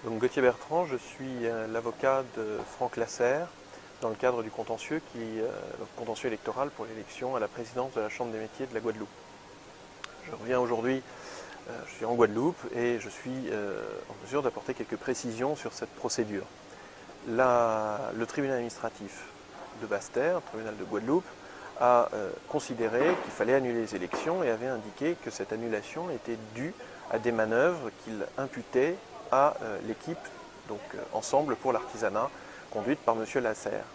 Donc Gauthier Bertrand, je suis l'avocat de Franck Lasserre dans le cadre du contentieux, contentieux électoral pour l'élection à la présidence de la Chambre des métiers de la Guadeloupe. Je reviens aujourd'hui, je suis en Guadeloupe et je suis en mesure d'apporter quelques précisions sur cette procédure. Le tribunal administratif de Basse-Terre, le tribunal de Guadeloupe, a considéré qu'il fallait annuler les élections et avait indiqué que cette annulation était due à des manœuvres qu'il imputait à l'équipe Ensemble pour l'artisanat, conduite par M. Lasserre.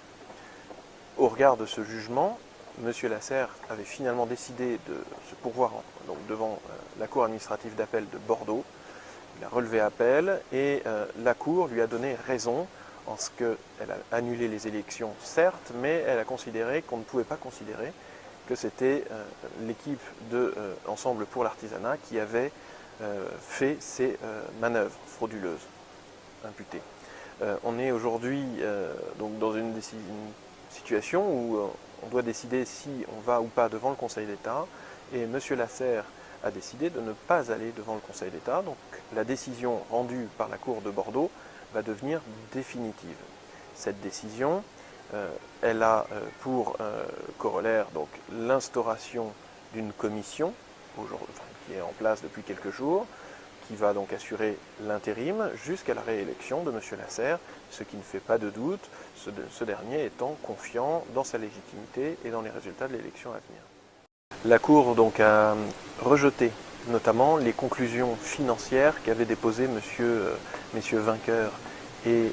Au regard de ce jugement, M. Lasserre avait finalement décidé de se pourvoir devant la Cour administrative d'appel de Bordeaux. Il a relevé appel et la Cour lui a donné raison en ce qu'elle a annulé les élections, certes, mais elle a considéré qu'on ne pouvait pas considérer que c'était l'équipe Ensemble pour l'artisanat qui avait fait ces manœuvres frauduleuses imputées. On est aujourd'hui dans une situation où on doit décider si on va ou pas devant le Conseil d'État, et M. Lasserre a décidé de ne pas aller devant le Conseil d'État, donc la décision rendue par la Cour de Bordeaux va devenir définitive. Cette décision, elle a pour corollaire l'instauration d'une commission qui est en place depuis quelques jours, qui va donc assurer l'intérim jusqu'à la réélection de M. Lasserre, ce qui ne fait pas de doute, ce dernier étant confiant dans sa légitimité et dans les résultats de l'élection à venir. La Cour a rejeté notamment les conclusions financières qu'avaient déposées messieurs Vainqueur et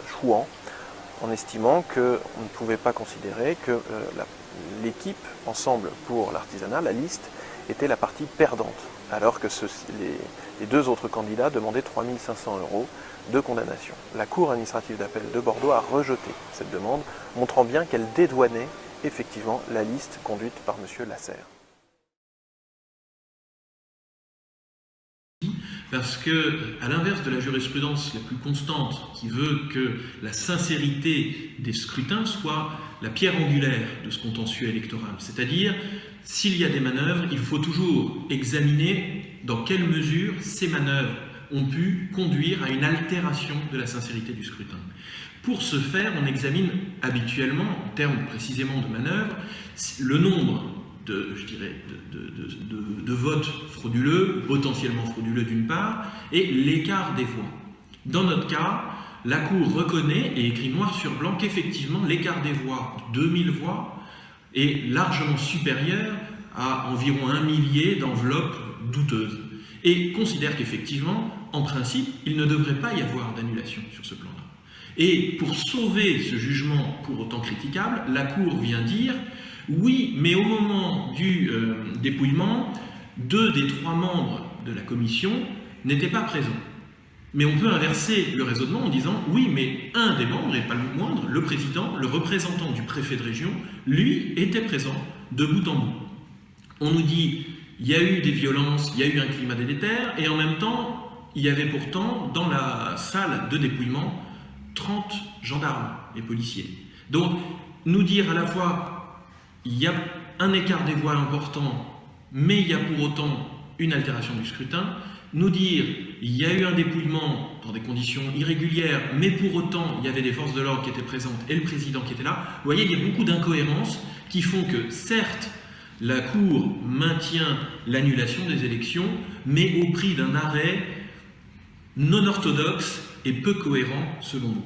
Chouan, en estimant qu'on ne pouvait pas considérer que l'équipe Ensemble pour l'artisanat, la liste, était la partie perdante, alors que les deux autres candidats demandaient 3 500 € de condamnation. La Cour administrative d'appel de Bordeaux a rejeté cette demande, montrant bien qu'elle dédouanait effectivement la liste conduite par M. Lasserre. Parce que, à l'inverse de la jurisprudence la plus constante, qui veut que la sincérité des scrutins soit la pierre angulaire de ce contentieux électoral, c'est-à-dire, s'il y a des manœuvres, il faut toujours examiner dans quelle mesure ces manœuvres ont pu conduire à une altération de la sincérité du scrutin. Pour ce faire, on examine habituellement, en termes précisément de manœuvres, le nombre de votes frauduleux, potentiellement frauduleux d'une part, et l'écart des voix. Dans notre cas, la Cour reconnaît et écrit noir sur blanc qu'effectivement l'écart des voix, 2000 voix, est largement supérieur à environ 1 millier d'enveloppes douteuses, et considère qu'effectivement, en principe, il ne devrait pas y avoir d'annulation sur ce plan-là. Et pour sauver ce jugement pour autant critiquable, la Cour vient dire oui, mais au moment du dépouillement, 2 des 3 membres de la commission n'étaient pas présents. Mais on peut inverser le raisonnement en disant oui, mais un des membres, et pas le moindre, le président, le représentant du préfet de région, lui, était présent de bout en bout. On nous dit il y a eu des violences, il y a eu un climat délétère, et en même temps, il y avait pourtant dans la salle de dépouillement 30 gendarmes et policiers. Donc, nous dire à la fois il y a un écart des voix important, mais il y a pour autant une altération du scrutin, nous dire il y a eu un dépouillement dans des conditions irrégulières, mais pour autant il y avait des forces de l'ordre qui étaient présentes et le président qui était là, vous voyez, il y a beaucoup d'incohérences qui font que, certes, la Cour maintient l'annulation des élections, mais au prix d'un arrêt non orthodoxe et peu cohérent selon nous.